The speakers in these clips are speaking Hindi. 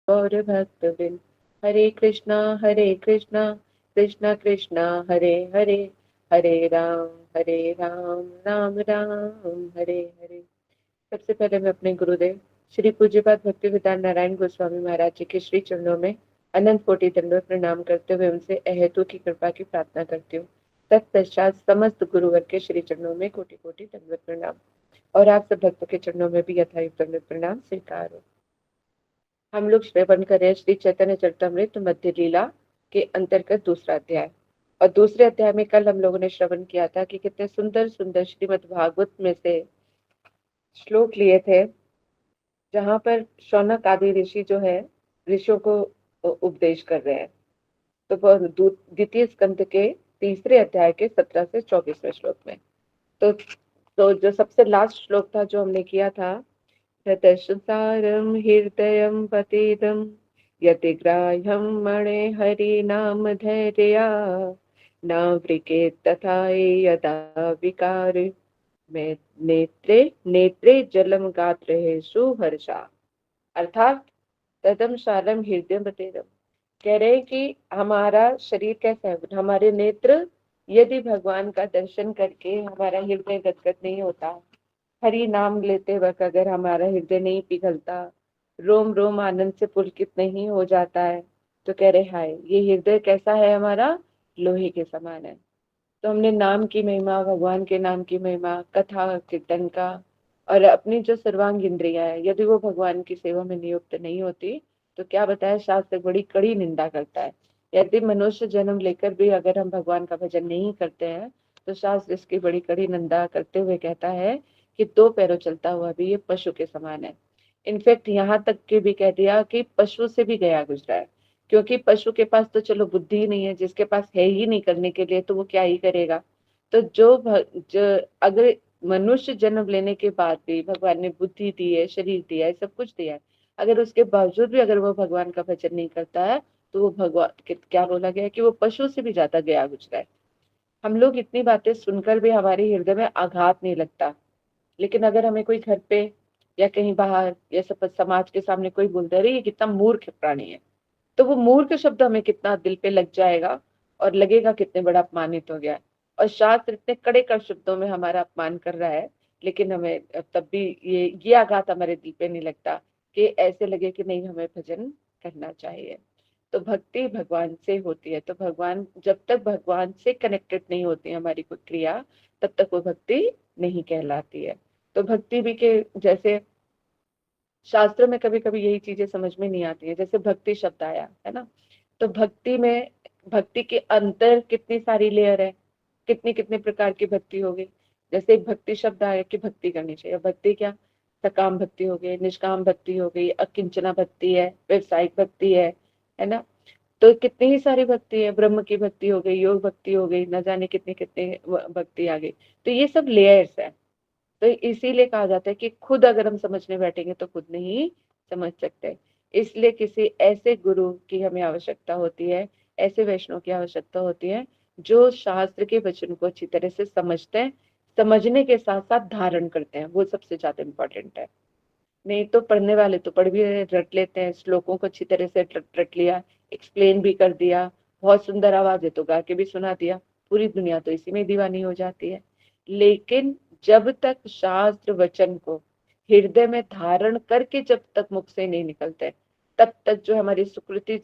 गौर भक्त बिन। हरे कृष्णा कृष्णा कृष्णा हरे हरे, हरे राम राम राम हरे हरे। सबसे पहले मैं अपने गुरुदेव श्री पूज्यपाद भक्ति विद्यान नारायण गोस्वामी महाराज जी के श्री चरणों में अनंत कोटि दंडवत प्रणाम करते हुए उनसे अहेतु की कृपा की प्रार्थना करती हूँ। तत्पश्चात समस्त गुरुवर के श्री चरणों में कोटि कोटि दंडवत प्रणाम, और आप सब भक्तों के चरणों में भी यथायुक्त दंडवत प्रणाम स्वीकार हो। हम लोग श्रवण करें श्री चैतन्य चरितमृत मध्य लीला के अंतर्गत दूसरा अध्याय। और दूसरे अध्याय में कल हम लोगों ने श्रवण किया था कि कितने सुंदर सुंदर श्रीमद् भागवत में से श्लोक लिए थे, जहां पर शौनक आदि ऋषि जो है ऋषियों को उपदेश कर रहे हैं। तो वह द्वितीय स्कंद के तीसरे अध्याय के 17 से 24वें श्लोक में। तो जो सबसे लास्ट श्लोक था जो हमने किया था, हृदयसारं हृदयं पतितं यतिग्राह्यं मणे हरिनाम धैर्या नावृकेत् तथा यदा विकार में नेत्रे नेत्रे जलम गात्रे सुहर्षा। अर्थात तदम शालम हृदय बतेरम, कह रहे हैं कि हमारा शरीर कैसा है, हमारे नेत्र यदि भगवान का दर्शन करके हमारा हृदय गदगद नहीं होता, हरि नाम लेते वक्त अगर हमारा हृदय नहीं पिघलता, रोम रोम आनंद से पुलकित नहीं हो जाता है, तो कह रहे हाय ये हृदय कैसा है हमारा, लोहे के समान है। तो हमने नाम की महिमा, भगवान के नाम की महिमा, कथा कीर्तन का, और अपनी जो सर्वांग इंद्रियां है यदि वो भगवान की सेवा में नियुक्त नहीं होती, तो क्या बताया शास्त्र बड़ी कड़ी निंदा करता है। यदि मनुष्य जन्म लेकर भी अगर हम भगवान का भजन नहीं करते हैं, तो शास्त्र इसकी बड़ी कड़ी निंदा करते हुए कहता है कि दो पैरों चलता हुआ भी ये पशु के समान है। इनफैक्ट यहाँ तक के भी कह दिया कि पशु से भी गया गुजरा है, क्योंकि पशु के पास तो चलो बुद्धि ही नहीं है, जिसके पास है ही नहीं करने के लिए तो वो क्या ही करेगा। तो जो अगर मनुष्य जन्म लेने के बाद भी भगवान ने बुद्धि दी है, शरीर दिया है, सब कुछ दिया है, अगर उसके बावजूद भी अगर वो भगवान का भजन नहीं करता है, तो वो भगवान क्या बोला गया है कि वो पशु से भी ज्यादा गया गुजरा है। हम लोग इतनी बातें सुनकर भी हमारे हृदय में आघात नहीं लगता, लेकिन अगर हमें कोई घर पे या कहीं बाहर या सब समाज के सामने कोई बोलता है अरे ये कितना मूर्ख प्राणी है, तो वो मूर्ख शब्द हमें कितना दिल पे लग जाएगा और लगेगा कितने बड़ा अपमानित हो गया है। और शास्त्र इतने कड़े कर शब्दों में हमारा अपमान कर रहा है, लेकिन हमें तब भी ये आघात हमारे दिल पे नहीं लगता कि ऐसे लगे कि नहीं हमें भजन करना चाहिए। तो भक्ति भगवान से होती है, तो भगवान जब तक भगवान से कनेक्टेड नहीं होती है हमारी कोई क्रिया, तब तक वो भक्ति नहीं कहलाती है। तो भक्ति भी के जैसे शास्त्र में कभी कभी यही चीजें समझ में नहीं आती है, जैसे भक्ति शब्द आया है ना, तो भक्ति में भक्ति के अंतर कितनी सारी लेयर है, कितनी कितने प्रकार की भक्ति होगी। जैसे एक भक्ति शब्द आया कि भक्ति करनी चाहिए, भक्ति क्या, सकाम भक्ति हो गई, निष्काम भक्ति हो गई, अकिंचना भक्ति है, व्यवसायिक भक्ति है ना। तो कितनी ही सारी भक्ति है, ब्रह्म की भक्ति हो गई, योग भक्ति हो गई, न जाने कितने कितने भक्ति आ गई। तो ये सब लेयर्स है। तो इसीलिए कहा जाता है कि खुद अगर हम समझने बैठेंगे तो खुद नहीं समझ सकते। इसलिए किसी ऐसे गुरु की हमें आवश्यकता होती है, ऐसे वैष्णव की आवश्यकता होती है जो शास्त्र के वचन को अच्छी तरह से समझते हैं, समझने के साथ साथ धारण करते हैं, वो सबसे ज्यादा इम्पोर्टेंट है। नहीं तो पढ़ने वाले तो पढ़ भी रट लेते हैं, श्लोकों को अच्छी तरह से रट लिया, एक्सप्लेन भी कर दिया, बहुत सुंदर आवाज है तो गा के भी सुना दिया, पूरी दुनिया तो इसी में दीवानी हो जाती है। लेकिन जब तक शास्त्र वचन को हृदय में धारण करके जब तक मुख से नहीं निकलते, तब तक जो हमारी सुकृति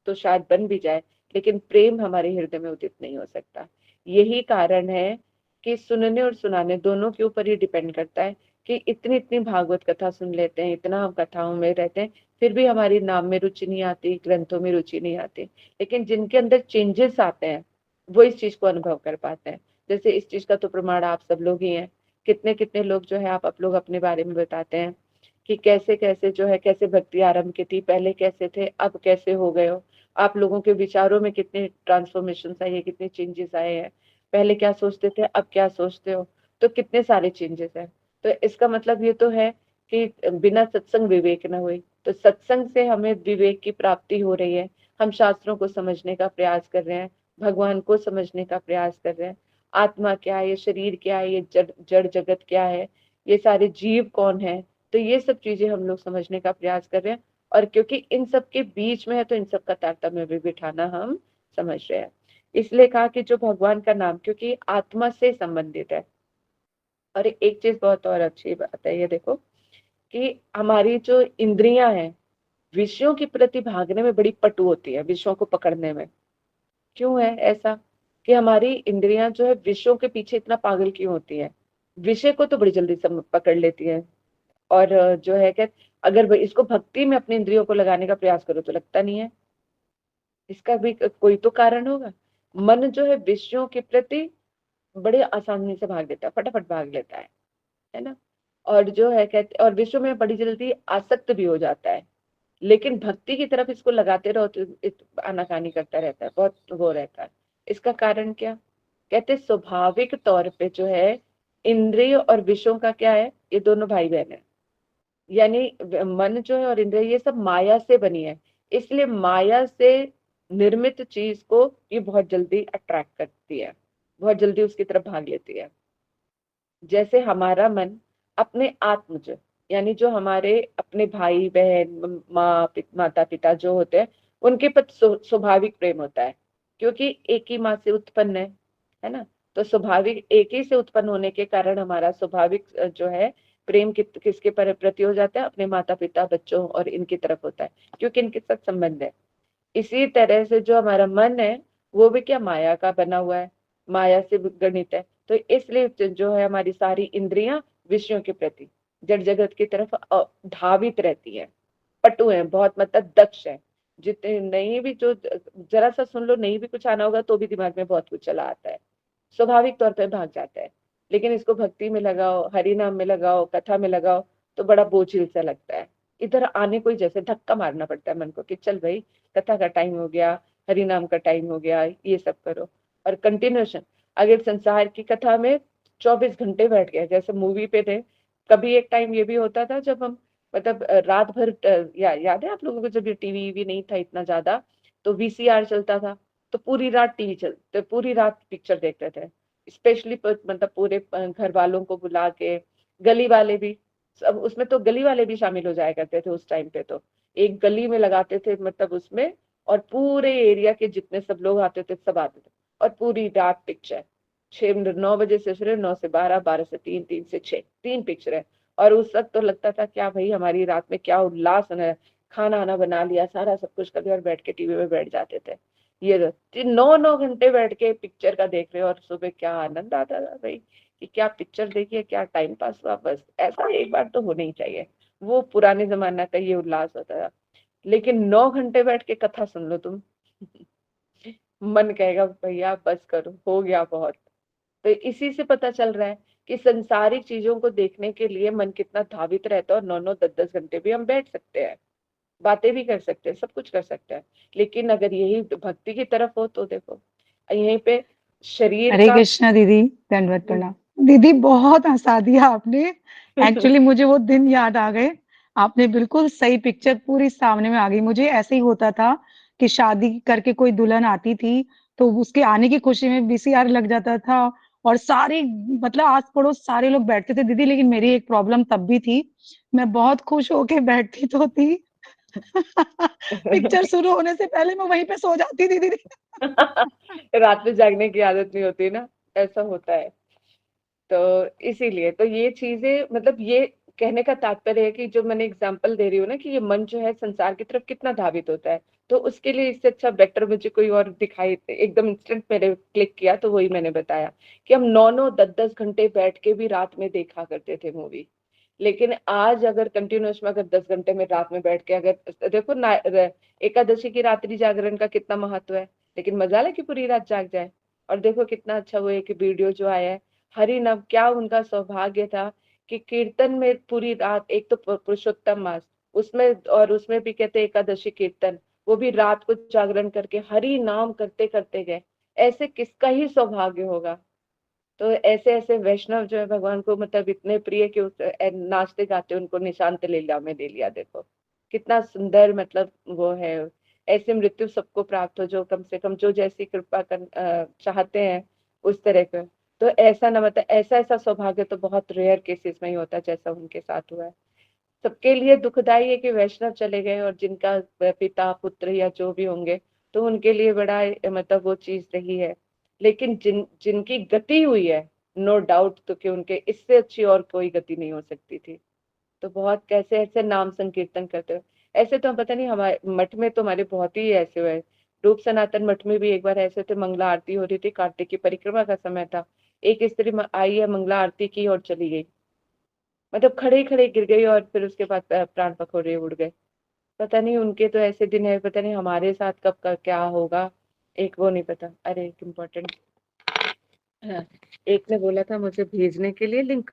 तो शायद बन भी जाए, लेकिन प्रेम हमारे हृदय में उदित नहीं हो सकता। यही कारण है कि सुनने और सुनाने दोनों के ऊपर ही डिपेंड करता है कि इतनी इतनी भागवत कथा सुन लेते हैं, इतना हम कथाओं में रहते हैं, फिर भी हमारी नाम में रुचि नहीं आती, ग्रंथों में रुचि नहीं आती। लेकिन जिनके अंदर चेंजेस आते हैं वो इस चीज को अनुभव कर पाते हैं। जैसे इस चीज का तो प्रमाण आप सब लोग ही हैं। कितने कितने लोग जो है आप लोग अपने बारे में बताते हैं कि कैसे कैसे जो है, कैसे भक्ति आरंभ की थी, पहले कैसे थे, अब कैसे हो गए हो। आप लोगों के विचारों में कितने ट्रांसफॉर्मेशन आई है, कितने चेंजेस आए हैं, पहले क्या सोचते थे अब क्या सोचते हो, तो कितने सारे चेंजेस हैं। तो इसका मतलब ये तो है कि बिना सत्संग विवेक न हुई, तो सत्संग से हमें विवेक की प्राप्ति हो रही है। हम शास्त्रों को समझने का प्रयास कर रहे हैं, भगवान को समझने का प्रयास कर रहे हैं, आत्मा क्या है, ये शरीर क्या है, ये जड़ जड़ जगत क्या है, ये सारे जीव कौन है, तो ये सब चीजें हम लोग समझने का प्रयास कर रहे हैं। और क्योंकि इन सब के बीच में है तो इन सब का तारतम्य भी बिठाना हम समझ रहे हैं। इसलिए कहा कि जो भगवान का नाम, क्योंकि आत्मा से संबंधित है। और एक चीज बहुत और अच्छी बात है, ये देखो कि हमारी जो इंद्रियां हैं विषयों के प्रति भागने में बड़ी पटु होती है, विषयों को पकड़ने में। क्यों है ऐसा कि हमारी इंद्रियां जो है विषयों के पीछे इतना पागल क्यों होती है? विषय को तो बड़ी जल्दी पकड़ लेती है। और जो है कि अगर इसको भक्ति में अपनी इंद्रियों को लगाने का प्रयास करो तो लगता नहीं है। इसका भी कोई तो कारण होगा। मन जो है विषयों के प्रति बड़े आसानी से भाग लेता है, फटाफट भाग लेता है ना। और जो है कहते, और विषयों में बड़ी जल्दी आसक्त भी हो जाता है। लेकिन भक्ति की तरफ इसको लगाते रहो तो आनाकानी करता रहता है, बहुत वो रहता है। इसका कारण क्या? कहते स्वाभाविक तौर पे जो है इंद्रिय और विषयों का क्या है, ये दोनों भाई बहन है। यानी मन जो है और इंद्रिय ये सब माया से बनी है। इसलिए माया से निर्मित चीज को ये बहुत जल्दी अट्रैक्ट करती है, बहुत जल्दी उसकी तरफ भाग लेती है। जैसे हमारा मन अपने आत्म जो, यानी जो हमारे अपने भाई बहन माता पिता जो होते हैं उनके प्रति स्वाभाविक प्रेम होता है, क्योंकि एक ही माँ से उत्पन्न है ना। तो स्वाभाविक एक ही से उत्पन्न होने के कारण हमारा स्वाभाविक जो है प्रेम किसके प्रति हो जाता है? अपने माता पिता बच्चों और इनकी तरफ होता है, क्योंकि इनके साथ संबंध है। इसी तरह से जो हमारा मन है वो भी क्या माया का बना हुआ है, माया से गणित है। तो इसलिए जो है हमारी सारी इंद्रियां विषयों के प्रति, जड़ जगत की तरफ धावित रहती है। पटु है बहुत, मतलब दक्ष है। जितने नहीं भी जो जरा सा सुन लो, नहीं भी कुछ आना होगा तो भी दिमाग में बहुत कुछ चला आता है, स्वाभाविक तौर पर भाग जाता है। लेकिन इसको भक्ति में लगाओ, हरि नाम में लगाओ, कथा में लगाओ तो बड़ा बोझिल सा लगता है। इधर आने को ही जैसे धक्का मारना पड़ता है मन को कि चल भाई, कथा का टाइम हो गया, हरि नाम का टाइम हो गया, ये सब करो। और कंटिन्यूशन, अगर संसार की कथा में 24 घंटे बैठ गए जैसे मूवी पे थे। कभी एक टाइम ये भी होता था जब हम मतलब रात भर याद है आप लोगों को, जब ये टीवी भी नहीं था इतना ज्यादा, तो वीसीआर चलता था। तो पूरी रात टीवी चलते, पूरी रात पिक्चर देखते थे। स्पेशली मतलब पूरे घर वालों को बुला के, गली वाले भी सब, उसमें तो गली वाले भी शामिल हो जाया करते थे उस टाइम पे। तो एक गली में लगाते थे मतलब उसमें, और पूरे एरिया के जितने सब लोग आते थे सब आते थे। और पूरी रात पिक्चर, 9 बजे से शुरू, 9 से 12, 12 से 3, 3 से 6, 3 पिक्चर है। और उस वक्त तो लगता था क्या भाई हमारी रात में क्या उल्लास है, खाना आना बना लिया, सारा सब कुछ कर लिया और बैठ के टीवी में बैठ जाते थे। ये 9 9 घंटे बैठ के पिक्चर का देख रहे हो, और सुबह क्या आनंद आता था भाई कि क्या पिक्चर देखिए, क्या टाइम पास हुआ। बस ऐसा एक बार तो होना ही चाहिए, वो पुराने जमाना का ये उल्लास होता था। लेकिन 9 घंटे बैठ के कथा सुन लो तुम, मन कहेगा भैया बस करो, हो गया बहुत। तो इसी से पता चल रहा है कि संसारिक चीजों को देखने के लिए मन कितना धावित रहता है, और 9 9 10 10 घंटे भी हम बैठ सकते हैं, बातें भी कर सकते हैं, सब कुछ कर सकते हैं। लेकिन अगर यही भक्ति की तरफ हो तो देखो यहीं पे शरीर हरे का कृष्णा दीदी, दंडवत प्रणाम। दीदी बहुत हंसा दिया आपने। एक्चुअली मुझे वो दिन याद आ गए। आपने बिल्कुल सही, पिक्चर पूरी सामने में आ गई। मुझे ऐसे ही होता था कि शादी करके कोई दुल्हन आती थी तो उसके आने की खुशी में वीसीआर लग जाता था, और सारे मतलब आस पड़ोस सारे लोग बैठते थे दीदी। लेकिन मेरी एक प्रॉब्लम तब भी थी, मैं बहुत खुश होके बैठती तो थी पिक्चर शुरू होने से पहले मैं वहीं पे सो जाती थी दीदी। रात में जागने की आदत नहीं होती ना, ऐसा होता है। तो इसीलिए तो ये चीजें, मतलब ये कहने का तात्पर्य है कि जो मैंने एग्जांपल दे रही हूँ ना कि ये मन जो है संसार की तरफ कितना धावित होता है। तो उसके लिए इससे अच्छा बेटर मुझे कोई और दिखाई एकदम इंस्टेंट मेरे क्लिक किया, तो वही मैंने बताया कि हम 9 9 10 10 घंटे बैठ के भी रात में देखा करते थे मूवी। लेकिन आज अगर कंटिन्यूस में, अगर 10 घंटे में रात में बैठ के अगर देखो ना, एकादशी की रात्रि जागरण का कितना महत्व है। लेकिन मजा है कि पूरी रात जाग जाए। और देखो कितना अच्छा वो एक वीडियो जो आया है, हरि नव, क्या उनका सौभाग्य था कि कीर्तन में पूरी रात, एक तो पुरुषोत्तम मास उसमें, और उसमें भी कहते एकादशी कीर्तन, वो भी रात को जागरण करके हरि नाम करते करते गए। ऐसे किसका ही सौभाग्य होगा। तो ऐसे ऐसे वैष्णव जो है भगवान को मतलब इतने प्रिय कि नाचते गाते उनको निशांत लीला में दे लिया। देखो कितना सुंदर, मतलब वो है। ऐसे मृत्यु सबको प्राप्त हो जो कम से कम जो जैसी कृपा चाहते हैं उस तरह का। तो ऐसा ना, मतलब ऐसा ऐसा सौभाग्य तो बहुत रेयर केसेस में ही होता है जैसा उनके साथ हुआ है। सबके लिए दुखदाई है कि वैष्णव चले गए, और जिनका पिता पुत्र या जो भी होंगे तो उनके लिए बड़ा मतलब वो चीज रही है। लेकिन जिनकी गति हुई है, नो डाउट, तो कि उनके इससे अच्छी और कोई गति नहीं हो सकती थी। तो बहुत कैसे ऐसे नाम संकीर्तन करते हो। ऐसे तो हम पता नहीं, हमारे मठ में तो हमारे बहुत ही ऐसे हुए। रूप सनातन मठ में भी एक बार ऐसे थे, मंगला आरती हो रही थी, कार्तिक की परिक्रमा का समय था, एक स्त्री आई है, मंगला आरती की और चली गई, मतलब खड़े ही खड़े गिर गई, और फिर उसके बाद प्राण पखोड़े उड़ गए। पता नहीं उनके तो ऐसे दिन है, पता नहीं हमारे साथ कब का क्या होगा, एक वो नहीं पता। अरे एक इम्पोर्टेंट, हाँ, एक ने बोला था मुझे भेजने के लिए लिंक।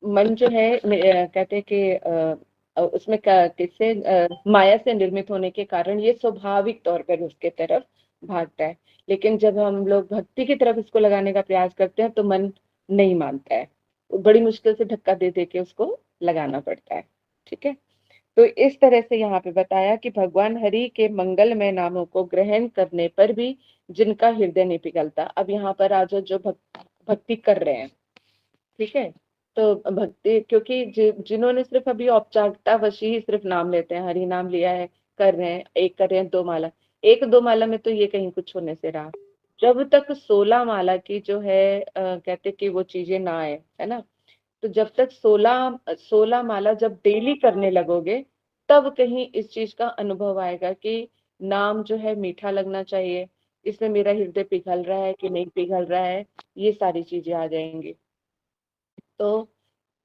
मन जो है कहते हैं कि उसमें किससे माया से निर्मित होने के कारण ये स्वाभाविक तौर पर उसके तरफ भागता है। लेकिन जब हम लोग भक्ति की तरफ इसको लगाने का प्रयास करते हैं तो मन नहीं मानता है, बड़ी मुश्किल से धक्का दे दे के उसको लगाना पड़ता है। ठीक है, तो इस तरह से यहाँ पे बताया कि भगवान हरि के मंगलमय नामों को ग्रहण करने पर भी जिनका हृदय नहीं पिघलता। अब यहाँ पर आज जो भक्ति कर रहे हैं, ठीक है, तो भक्ति, क्योंकि जिन्होंने सिर्फ अभी औपचारिकता वशी ही सिर्फ नाम लेते हैं, हरि नाम लिया है, कर रहे हैं, एक कर रहे हैं, दो माला, एक दो माला में तो ये कहीं कुछ होने से रहा। जब तक 16 माला की जो है कहते कि वो चीजें ना आए, है ना, तो जब तक 16 माला जब डेली करने लगोगे, तब कहीं इस चीज का अनुभव आएगा कि नाम जो है मीठा लगना चाहिए, इसमें मेरा हृदय पिघल रहा है कि नहीं पिघल रहा है, ये सारी चीजें आ जाएंगी। तो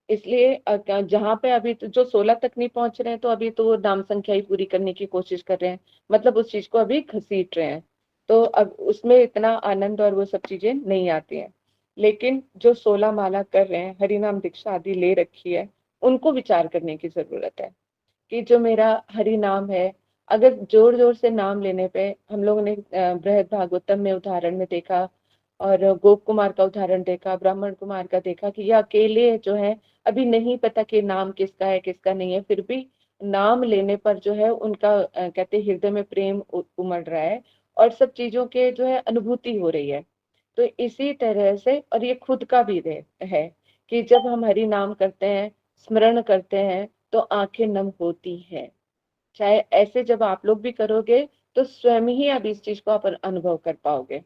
इसलिए जहां पे अभी तो जो 16 तक नहीं पहुंच रहे हैं, तो अभी तो वो नाम संख्या ही पूरी करने की कोशिश कर रहे हैं, मतलब उस चीज को अभी घसीट रहे हैं। तो अब उसमें इतना आनंद और वो सब चीजें नहीं आती हैं। लेकिन जो 16 माला कर रहे हैं, हरिनाम दीक्षा आदि ले रखी है, उनको विचार करने की जरूरत है कि जो मेरा हरि नाम है, अगर जोर जोर से नाम लेने पे, हम लोगों ने बृहद भागवतम में उदाहरण में देखा, और गोप कुमार का उदाहरण देखा, ब्राह्मण कुमार का देखा, कि ये अकेले जो है अभी नहीं पता कि नाम किसका है किसका नहीं है, फिर भी नाम लेने पर जो है उनका कहते हृदय में प्रेम उमड़ रहा है, और सब चीजों के जो है अनुभूति हो रही है। तो इसी तरह से, और ये खुद का भी है कि जब हम हरि नाम करते हैं, स्मरण करते हैं, तो आंखें नम होती हैं। चाहे ऐसे जब आप लोग भी करोगे, तो स्वयं ही अब इस चीज को आप अनुभव कर पाओगे।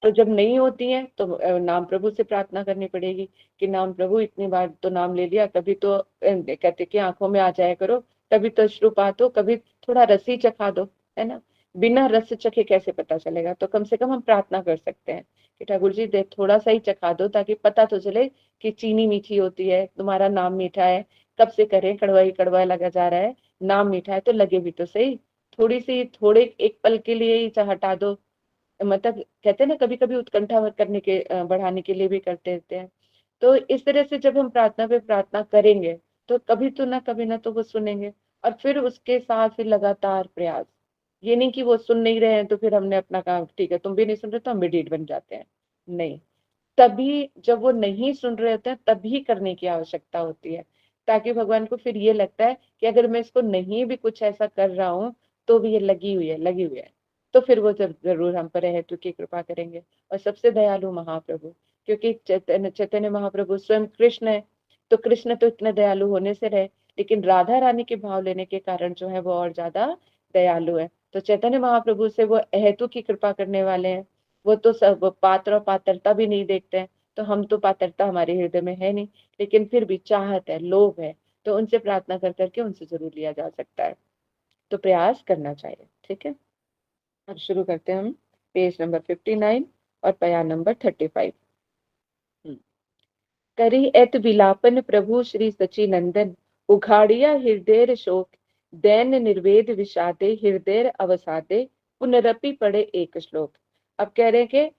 तो जब नहीं होती है तो नाम प्रभु से प्रार्थना करनी पड़ेगी कि नाम प्रभु, इतनी बार तो नाम ले लिया, कभी तो कहते कि आंखों में आ जाया करो, कभी तो अश्रुपात हो, कभी थोड़ा रस ही चखा दो, है ना। बिना रस चखे कैसे पता चलेगा, तो कम से कम हम प्रार्थना कर सकते हैं कि ठाकुर जी दे थोड़ा सा ही चखा दो, ताकि पता तो चले कि चीनी मीठी होती है, तुम्हारा नाम मीठा है, कब से करें, कड़वा ही कड़वा लगा जा रहा है, नाम मीठा है तो लगे भी तो सही, थोड़ी सी, थोड़े एक पल के लिए ही हटा दो। मतलब कहते हैं ना, कभी कभी उत्कंठा करने के बढ़ाने के लिए भी करते रहते हैं। तो इस तरह से जब हम प्रार्थना पे प्रार्थना करेंगे, तो कभी ना तो वो सुनेंगे, और फिर उसके साथ फिर लगातार प्रयास। ये नहीं कि वो सुन नहीं रहे हैं तो फिर हमने अपना काम, ठीक है तुम भी नहीं सुन रहे तो हम भी ढीठ बन जाते हैं, नहीं। तभी जब वो नहीं सुन रहे होते हैं, तभी करने की आवश्यकता होती है, ताकि भगवान को फिर ये लगता है कि अगर मैं इसको नहीं भी कुछ ऐसा कर रहा हूँ, तो भी ये लगी हुई है, लगी हुई है, तो फिर वो जरूर हम पर हेतु की कृपा करेंगे। और सबसे दयालु महाप्रभु, क्योंकि चैतन्य महाप्रभु स्वयं कृष्ण है, तो कृष्ण तो इतने दयालु होने से रहे, लेकिन राधा रानी के भाव लेने के कारण जो है वो और ज्यादा दयालु है। तो चैतन्य महाप्रभु से वो अहेतु की कृपा करने वाले हैं। वो तो सब पात्र और पात्रता भी नहीं देखते हैं, तो हम तो पात्रता हमारे हृदय में है नहीं, लेकिन फिर भी चाहत है, लोभ है, तो उनसे प्रार्थना कर करके उनसे जरूर लिया जा सकता है। तो प्रयास करना चाहिए, ठीक है। अब शुरू करते हैं हम, पेज नंबर 59 और पया नंबर 35। करी एत विलापन प्रभु श्री सचिनंदन, उघाड़िया हृदय शोक, दैन निर्वेद विषादे हृदय अवसादे, पुनरपि पढ़े एक श्लोक। अब कह रहे हैं कि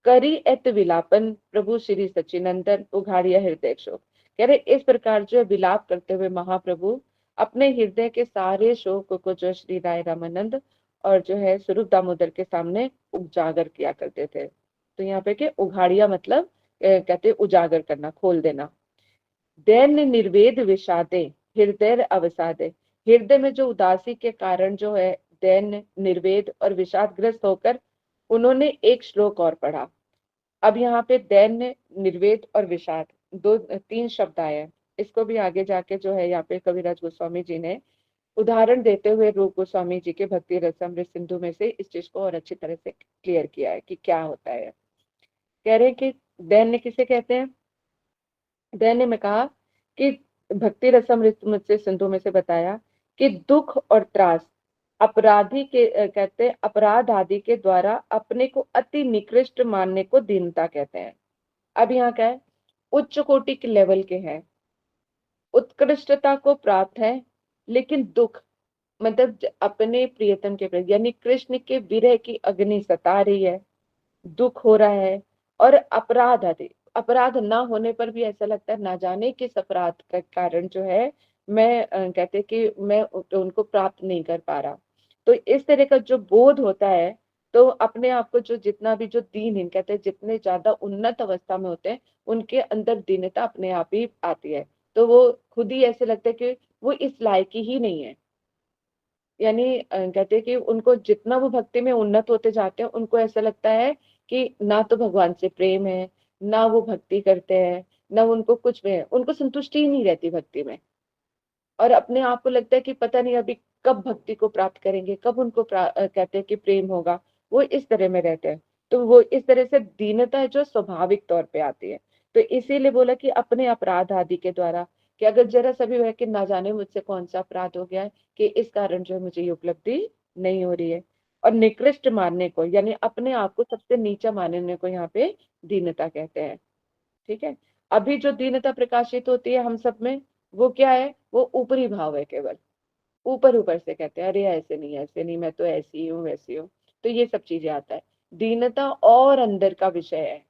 करी एत विलापन प्रभु श्री सचिनंदन, उघाड़िया हृदय शोक। कह रहे इस प्रकार जो है विलाप करते हुए महाप्रभु अपने हृदय के सारे शोक को जो श्री राय रामानंद और जो है स्वरूप दामोदर के सामने उजागर किया करते थे। तो यहाँ पे के उघाड़िया मतलब कहते उजागर करना, खोल देना। दैन्य निर्वेद विषादे हृदय अवसादे, हृदय में जो उदासी के कारण जो है दैन्य निर्वेद और विषादग्रस्त होकर उन्होंने एक श्लोक और पढ़ा। अब यहाँ पे दैन्य निर्वेद और विषाद दो तीन शब्द आए हैं। इसको भी आगे जाके जो है यहाँ पे कविराज गोस्वामी जी ने उदाहरण देते हुए रूप गोस्वामी जी के भक्ति रसामृत सिंधु में से इस चीज को और अच्छी तरह से क्लियर किया है कि क्या होता है। कह रहे हैं कि दैन्य किसे कहते हैं। दैन्य में कहा कि भक्ति रसामृत से सिंधु में से बताया कि दुख और त्रास अपराधी के कहते हैं अपराध आदि के द्वारा अपने को अति निकृष्ट मानने को दीनता कहते हैं। अब यहाँ क्या है, उच्च कोटि के लेवल के हैं, उत्कृष्टता को प्राप्त है, लेकिन दुख मतलब अपने प्रियतम के प्रति यानी कृष्ण के विरह की अग्नि सता रही है, दुख हो रहा है। और अपराध आदि, अपराध ना होने पर भी ऐसा लगता है ना जाने किस अपराध का कारण जो है मैं कहते कि मैं उनको प्राप्त नहीं कर पा रहा। तो इस तरह का जो बोध होता है, तो अपने आप को जो जितना भी जो दीनहीन कहते हैं, जितने ज्यादा उन्नत अवस्था में होते हैं उनके अंदर दीनता अपने आप ही आती है। तो वो खुद ही ऐसे लगता है कि वो इस लायक ही नहीं है। यानी कहते हैं कि उनको जितना वो भक्ति में उन्नत होते जाते हैं उनको ऐसा लगता है कि ना तो भगवान से प्रेम है, ना वो भक्ति करते हैं, ना उनको कुछ में है, उनको संतुष्टि ही नहीं रहती भक्ति में। और अपने आप को लगता है कि पता नहीं अभी कब भक्ति को प्राप्त करेंगे, कब उनको कहते हैं कि प्रेम होगा। वो इस तरह में रहते हैं। तो वो इस तरह से दीनता है जो स्वाभाविक तौर पे आती है। तो इसीलिए बोला कि अपने अपराध आदि के द्वारा, कि अगर जरा सा भी है कि ना जाने मुझसे कौन सा अपराध हो गया है कि इस कारण जो है मुझे ये उपलब्धि नहीं हो रही है। और निकृष्ट मानने को यानी अपने आप को सबसे नीचा मानने को यहाँ पे दीनता कहते हैं। ठीक है। अभी जो दीनता प्रकाशित होती है हम सब में, वो क्या है, वो ऊपरी भाव है केवल। ऊपर ऊपर से कहते हैं अरे ऐसे नहीं ऐसे नहीं, मैं तो ऐसी हूँ वैसी हूँ। तो ये सब चीजें आता है। दीनता और अंदर का विषय है।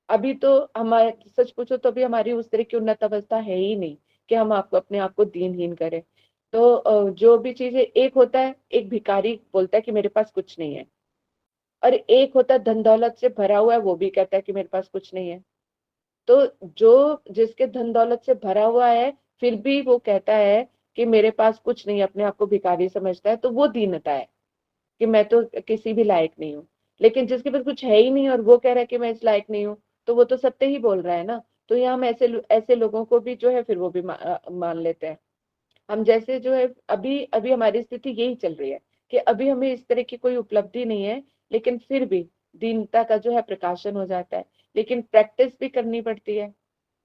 अभी तो हमारे सच पूछो तो अभी हमारी उस तरह की उन्नत अवस्था है ही नहीं कि हम आपको अपने आप को दीनहीन करें। तो जो भी चीजें, एक होता है एक भिखारी बोलता है कि मेरे पास कुछ नहीं है, और एक होता है धन दौलत से भरा हुआ है वो भी कहता है कि मेरे पास कुछ नहीं है। तो जो जिसके धन दौलत से भरा हुआ है फिर भी वो कहता है कि मेरे पास कुछ नहीं, अपने आप को भिखारी समझता है, तो वो दीनता है कि मैं तो किसी भी लायक नहीं हूँ। लेकिन जिसके पास कुछ है ही नहीं और वो कह रहा है कि मैं इस लायक नहीं हूँ, तो वो तो सत्य ही बोल रहा है ना। तो यहाँ हम ऐसे ऐसे लोगों को भी जो है फिर वो भी मान लेते हैं। हम जैसे जो है अभी अभी हमारी स्थिति यही चल रही है कि अभी हमें इस तरह की कोई उपलब्धि नहीं है, लेकिन फिर भी दीनता का जो है प्रकाशन हो जाता है। लेकिन प्रैक्टिस भी करनी पड़ती है।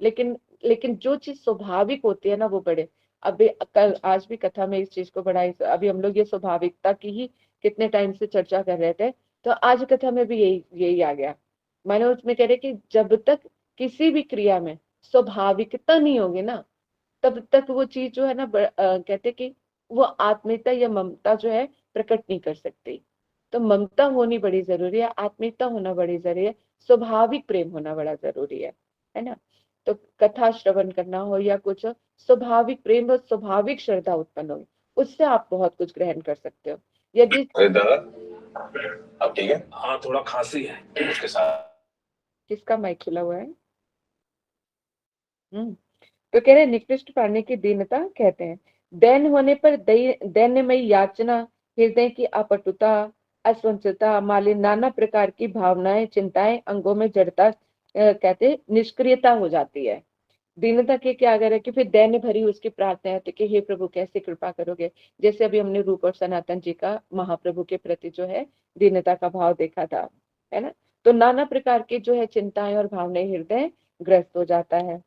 लेकिन लेकिन जो चीज स्वाभाविक होती है ना वो बड़े, अभी कल आज भी कथा में इस चीज को बढ़ाई, अभी हम लोग ये स्वाभाविकता की ही कितने टाइम से चर्चा कर रहे थे। तो आज कथा में भी यही यही आ गया। मैंने उसमें कह रहे कि जब तक किसी भी क्रिया में स्वाभाविकता नहीं होगी ना, तब तक वो चीज जो है ना कहते कि वो आत्मीयता या ममता जो है प्रकट नहीं कर सकती। तो ममता होनी बड़ी जरूरी है, आत्मीयता होना बड़ी जरूरी है, स्वाभाविक प्रेम होना बड़ा जरूरी है ना। तो कथा श्रवण करना हो या कुछ हो, स्वाभाविक प्रेम और स्वाभाविक श्रद्धा उत्पन्न हो, उससे आप बहुत कुछ ग्रहण कर सकते हो। यदि अरे दादा, अब ठीक है? हाँ, थोड़ा खांसी है उसके साथ। किसका माइक खुला हुआ है? तो कह रहे निकृष्ट प्राणी की दीनता कहते हैं। दैन होने पर दैन्यमयी याचना, हृदय की अपटुता, अस्वच्छता, मालिन्य, नाना प्रकार की भावनाएं, चिंताएं, अंगों में जड़ता, कहते निष्क्रियता हो जाती है। दीनता के क्या अगर है कि फिर दैन्य भरी उसकी प्रार्थना है कि हे प्रभु कैसे कृपा करोगे। जैसे अभी हमने रूप और सनातन जी का महाप्रभु के प्रति जो है दीनता का भाव देखा था, है ना। तो नाना प्रकार की जो है चिंताएं और भावनाएं हृदय ग्रस्त हो जाता है,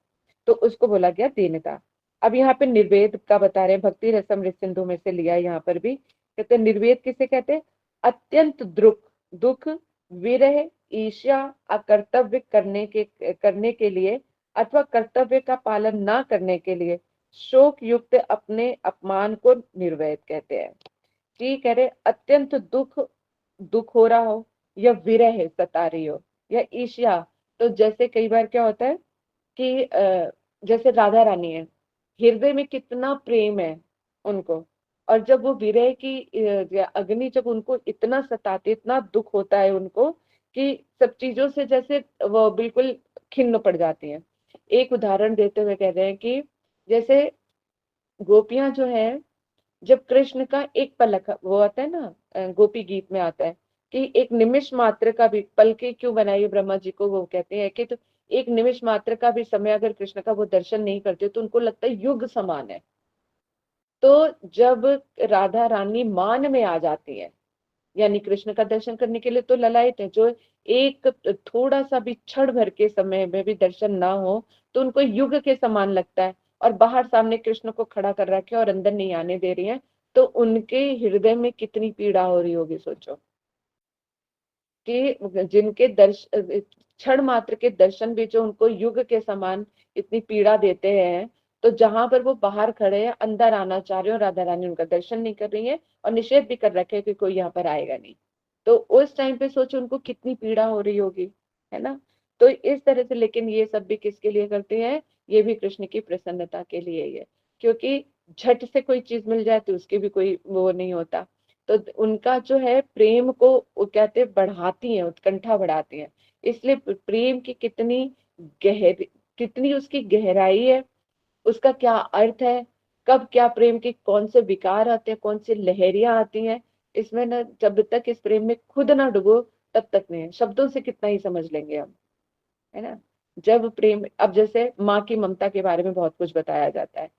तो उसको बोला गया दीनता। अब यहाँ पे निर्वेद का बता रहे हैं, भक्ति रसमृत सिंधु में से लिया है यहाँ पर भी। कहते हैं निर्वेद किसे कहते हैं? अत्यंत दुख, विरह, ईर्ष्या, अकर्तव्य करने के लिए अथवा कर्तव्य का पालन ना करने के लिए शोक युक्त अपने अपमान को निर्वेद कहते हैं। कि कह रहे अत्यंत दुख हो रहा हो, या विरह सता रही हो, या ईर्ष्या। तो जैसे कई बार क्या होता है कि जैसे राधा रानी है, हृदय में कितना प्रेम है, उनको। और जब वो विरह की अग्नि जब उनको इतना सताती, इतना दुख होता है उनको कि सब चीजों से जैसे वो बिल्कुल खिन्न पड़ जाती हैं। एक उदाहरण देते हुए कह रहे हैं कि जैसे गोपियां जो है, जब कृष्ण का एक पलक, वो आता है ना गोपी गीत में आता है कि एक निमिष मात्र का भी, पलके क्यों बनाई ब्रह्मा जी को, वो कहते हैं कि तो एक निमिष मात्र का भी समय अगर कृष्ण का वो दर्शन नहीं करते तो उनको लगता है युग समान है। तो जब राधा रानी मान में आ जाती है, यानी कृष्ण का दर्शन करने के लिए तो ललायत है, जो एक थोड़ा सा भी क्षण भर के समय में भी दर्शन ना हो तो उनको युग के समान लगता है, और बाहर सामने कृष्ण को खड़ा कर रखे और अंदर नहीं आने दे रही है, तो उनके हृदय में कितनी पीड़ा हो रही होगी सोचो। कि जिनके क्षण मात्र के दर्शन भी जो उनको युग के समान इतनी पीड़ा देते हैं, तो जहां पर वो बाहर खड़े हैं अंदर आना चाह रहे हो, राधा रानी उनका दर्शन नहीं कर रही है और निषेध भी कर रखे हैं कि कोई यहाँ पर आएगा नहीं, तो उस टाइम पे सोचो उनको कितनी पीड़ा हो रही होगी, है ना। तो इस तरह से, लेकिन ये सब भी किसके लिए करते हैं, ये भी कृष्ण की प्रसन्नता के लिए ही है, क्योंकि झट से कोई चीज मिल जाए तो उसके भी कोई वो नहीं होता। तो उनका जो है प्रेम को वो कहते हैं बढ़ाती है, उत्कंठा बढ़ाती है। इसलिए प्रेम की कितनी गहरी, कितनी उसकी गहराई है, उसका क्या अर्थ है, कब क्या प्रेम के कौन से विकार आते हैं, कौन सी लहरियां आती हैं, इसमें ना जब तक इस प्रेम में खुद ना डूबो तब तक नहीं है। शब्दों से कितना ही समझ लेंगे हम, है ना। जब प्रेम, अब जैसे माँ की ममता के बारे में बहुत कुछ बताया जाता है।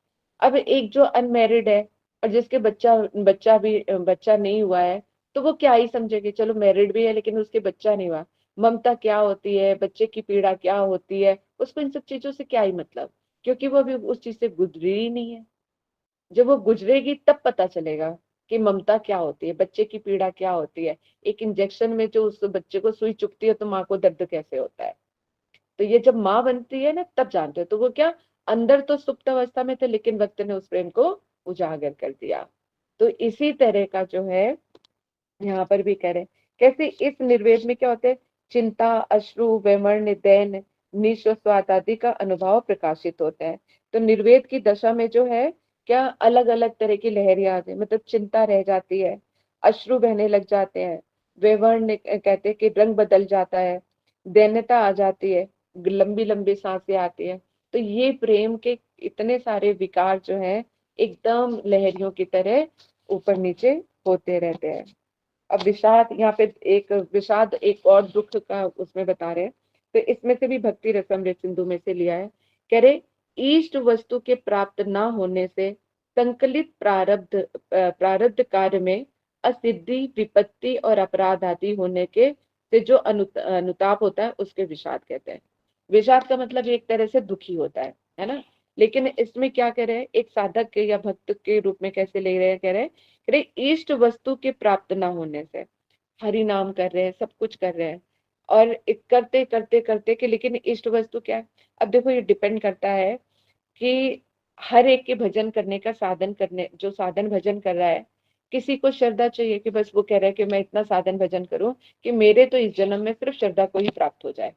अब एक जो अनमेरिड है और जिसके बच्चा नहीं हुआ है, तो वो क्या ही समझेगी, चलो मैरिड भी है लेकिन उसके बच्चा नहीं हुआ, ममता क्या होती है, बच्चे की पीड़ा क्या होती है, उसको इन सब चीजों से क्या ही मतलब, क्योंकि वो अभी उस चीज से गुजरी ही नहीं है। जब वो गुजरेगी तब पता चलेगा कि ममता क्या होती है, बच्चे की पीड़ा क्या होती है। एक इंजेक्शन में जो उस बच्चे को सुई चुभती है तो माँ को दर्द कैसे होता है, तो ये जब माँ बनती है ना तब जानते हो। तो वो क्या, अंदर तो सुप्त अवस्था में थे लेकिन वक्त ने उस प्रेम को उजागर कर दिया। तो इसी तरह का जो है यहाँ पर भी कह रहे हैं, कैसे इस निर्वेद में क्या होते हैं, चिंता, अश्रु, वैमर्ण, दैन, निस्वाद आदि का अनुभव प्रकाशित होता है। तो निर्वेद की दशा में जो है क्या अलग अलग तरह की लहरियां आती है, मतलब चिंता रह जाती है, अश्रु बहने लग जाते हैं, वैवर्ण कहते हैं कि रंग बदल जाता है, दैन्यता आ जाती है, लंबी लंबी सांसें आती है। तो ये प्रेम के इतने सारे विकार जो है एकदम लहरियों की तरह ऊपर नीचे होते रहते हैं। अब विषाद, यहाँ पे एक विषाद एक और दुख का उसमें बता रहे हैं, तो इसमें से भी भक्ति रसमृत सिंधु में से लिया है। कह रहे इष्ट वस्तु के प्राप्त ना होने से संकलित प्रारब्ध कार्य में असिद्धि, विपत्ति और अपराध आदि होने के से जो अनुताप होता है उसके विषाद कहते हैं। विषाद का मतलब एक तरह से दुखी होता है ना। लेकिन इसमें क्या कह रहे हैं, एक साधक के या भक्त के रूप में कैसे ले रहे हैं, कह रहे हैं अरे इष्ट वस्तु के प्राप्त ना होने से, हरि नाम कर रहे हैं, सब कुछ कर रहे हैं, और करते करते करते कि लेकिन इष्ट वस्तु क्या है। अब देखो ये डिपेंड करता है कि हर एक के भजन करने का साधन, करने जो साधन भजन कर रहा है, किसी को श्रद्धा चाहिए कि बस वो कह रहा है कि मैं इतना साधन भजन करूं कि मेरे तो इस जन्म में सिर्फ श्रद्धा को ही प्राप्त हो जाए।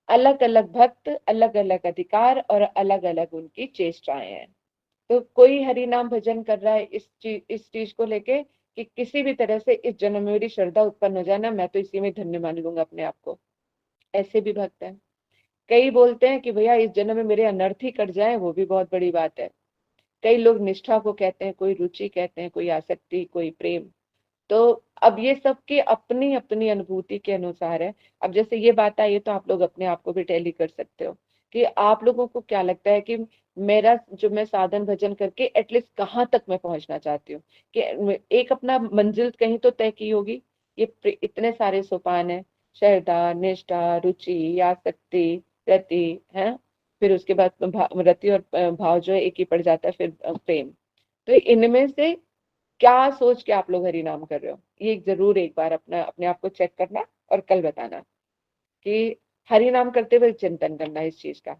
अलग अलग भक्त, अलग अलग अधिकार और अलग अलग उनकी चेष्टाएं हैं। तो कोई हरि नाम भजन कर रहा है इस चीज को लेके कि किसी भी तरह से इस जन्म में मेरी श्रद्धा उत्पन्न हो जाए ना, मैं तो इसी में धन्य मान लूंगा अपने आप को। ऐसे भी भक्त हैं। कई बोलते हैं कि भैया इस जन्म में मेरे अनर्थ ही कट जाए, वो भी बहुत बड़ी बात है। कई लोग निष्ठा को कहते हैं, कोई रुचि कहते हैं, कोई आसक्ति, कोई प्रेम। तो अब ये सबकी अपनी अपनी अनुभूति के अनुसार है। अब जैसे ये बात आई है तो आप लोग अपने आप को भी टैली कर सकते हो कि आप लोगों को क्या लगता है कि मेरा जो मैं साधन भजन करके एटलीस्ट कहाँ तक मैं पहुंचना चाहती हूँ, कि एक अपना मंजिल कहीं तो तय की होगी। ये इतने सारे सोपान है, श्रद्धा, निष्ठा, रुचि, आसक्ति, रति है, फिर उसके बाद रति और भाव जो है एक ही पड़ जाता है, फिर प्रेम। तो इनमें से क्या सोच के आप लोग हरि नाम कर रहे हो, ये जरूर एक बार अपना अपने आप को चेक करना और कल बताना कि हरि नाम करते हुए चिंतन करना इस चीज का।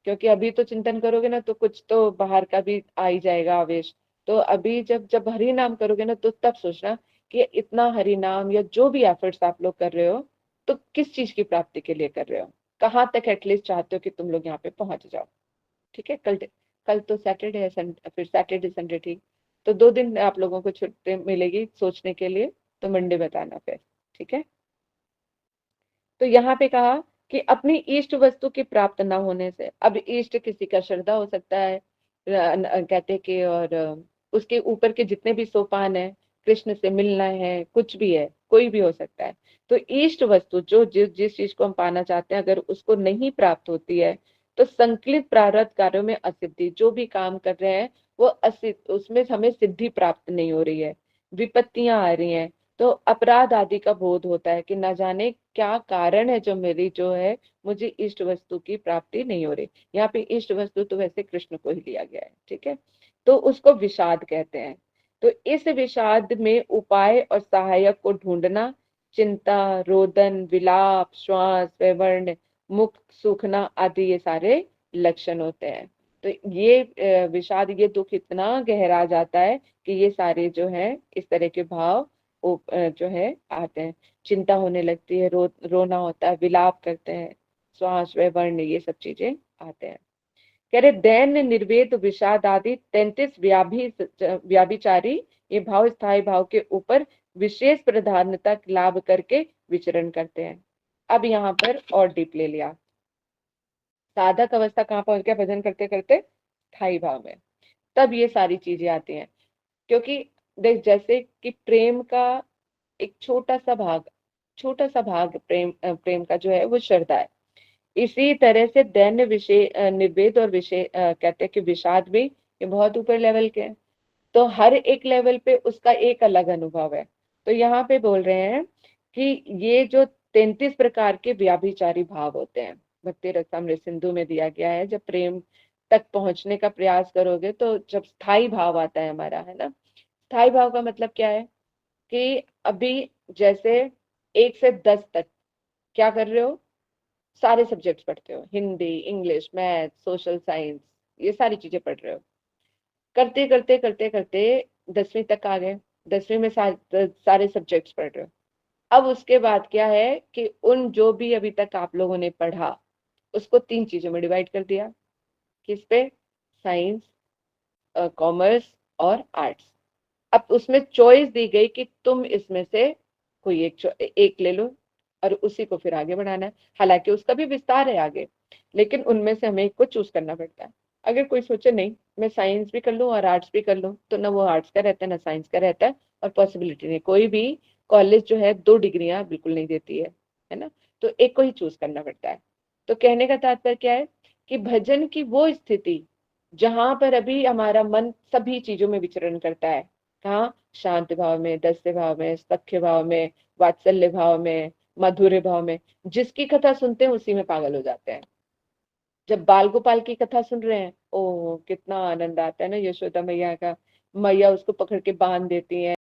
क्योंकि अभी तो चिंतन करोगे ना तो कुछ तो बाहर का भी आ ही जाएगा आवेश। तो अभी जब जब हरि नाम करोगे ना तो तब सोचना कि इतना हरि नाम या जो भी एफर्ट्स आप लोग कर रहे हो तो किस चीज की प्राप्ति के लिए कर रहे हो, कहाँ तक एटलीस्ट चाहते हो कि तुम लोग यहाँ पे पहुंच जाओ। ठीक है, कल तो सैटरडे है, फिर सैटरडे संडे ठीक। तो 2 दिन आप लोगों को छुट्टी मिलेगी सोचने के लिए, तो मंडे बताना फिर, ठीक है। तो यहाँ पे कहा कि अपनी इष्ट वस्तु की प्राप्त न होने से, अब इष्ट किसी का श्रद्धा हो सकता है, कहते कि, और उसके ऊपर के जितने भी सोपान है, कृष्ण से मिलना है, कुछ भी है, कोई भी हो सकता है। तो इष्ट वस्तु जो जिस चीज को हम पाना चाहते हैं, अगर उसको नहीं प्राप्त होती है, तो संकलित प्रारब्ध कार्यों में असिद्धि, जो भी काम कर रहे हैं वो उसमें हमें सिद्धि प्राप्त नहीं हो रही है, विपत्तियां आ रही हैं, तो अपराध आदि का बोध होता है कि न जाने क्या कारण है जो मेरी जो है मुझे इष्ट वस्तु की प्राप्ति नहीं हो रही। यहाँ पे इष्ट वस्तु तो वैसे कृष्ण को ही लिया गया है, ठीक है। तो उसको विषाद कहते हैं। तो इस विषाद में उपाय और सहायक को ढूंढना, चिंता, रोदन, विलाप, श्वास, व्यवर्ण, मुख सूखना आदि ये सारे लक्षण होते हैं। तो ये विषाद, ये दुख इतना गहरा जाता है कि ये सारे जो है इस तरह के भाव जो है आते हैं। चिंता होने लगती है, रोना होता है, विलाप करते हैं, श्वास व्यवर्ण, ये सब चीजें आते हैं। कह रहे दैन्य, निर्वेद, विषाद आदि 33 व्याभिचारी ये भाव स्थायी भाव के ऊपर विशेष प्रधानता लाभ करके विचरण करते हैं। अब यहाँ पर और डीप ले लिया, साधक अवस्था कहाँ पहुंच गया, भजन करते करते स्थायी भाव में, तब ये सारी चीजें आती हैं। क्योंकि देख, जैसे कि प्रेम का एक छोटा सा भाग प्रेम का जो है वो श्रद्धा है। इसी तरह से दैन्य, विषय, निर्वेद और विषय, कहते हैं कि विषाद भी ये बहुत ऊपर लेवल के हैं। तो हर एक लेवल पे उसका एक अलग अनुभव है। तो यहाँ पे बोल रहे हैं कि ये जो 33 प्रकार के व्याभिचारी भाव होते हैं, भक्ति रसामृत सिंधु में दिया गया है, जब प्रेम तक पहुंचने का प्रयास करोगे, तो जब स्थायी भाव आता है हमारा, है ना। स्थायी भाव का मतलब क्या है कि अभी जैसे 1 से 10 तक क्या कर रहे हो, सारे सब्जेक्ट्स पढ़ते हो, Hindi, English, math, social science, ये सारी चीजें पढ़ रहे हो। करते करते करते करते 10वीं तक आ गए, 10वीं में सारे सब्जेक्ट्स पढ़ रहे हो। अब उसके बाद क्या है कि उन जो भी अभी तक आप लोगों ने पढ़ा, उसको 3 चीजों में डिवाइड कर दिया। किस पे? साइंस, कॉमर्स और आर्ट्स। अब उसमें चॉइस दी गई कि तुम इसमें से कोई एक ले लो और उसी को फिर आगे बढ़ाना है। हालांकि उसका भी विस्तार है आगे, लेकिन उनमें से हमें एक को चूज करना पड़ता है। अगर कोई सोचे नहीं मैं साइंस भी कर लूं और आर्ट्स भी कर लूं, तो ना वो आर्ट्स का रहता है ना साइंस का रहता है, और पॉसिबिलिटी नहीं। कोई भी कॉलेज जो है 2 डिग्रियां बिल्कुल नहीं देती है ना। तो एक को ही चूज करना पड़ता है। तो कहने का तात्पर्य क्या है कि भजन की वो स्थिति जहां पर अभी हमारा मन सभी चीजों में विचरण करता है, कहाँ? शांत भाव में, दस्य भाव में, सख्य भाव में, वात्सल्य भाव में, मधुर भाव में। जिसकी कथा सुनते हैं उसी में पागल हो जाते हैं। जब बाल गोपाल की कथा सुन रहे हैं, ओ कितना आनंद आता है ना, यशोदा मैया का, मैया उसको पकड़ के बांध देती है,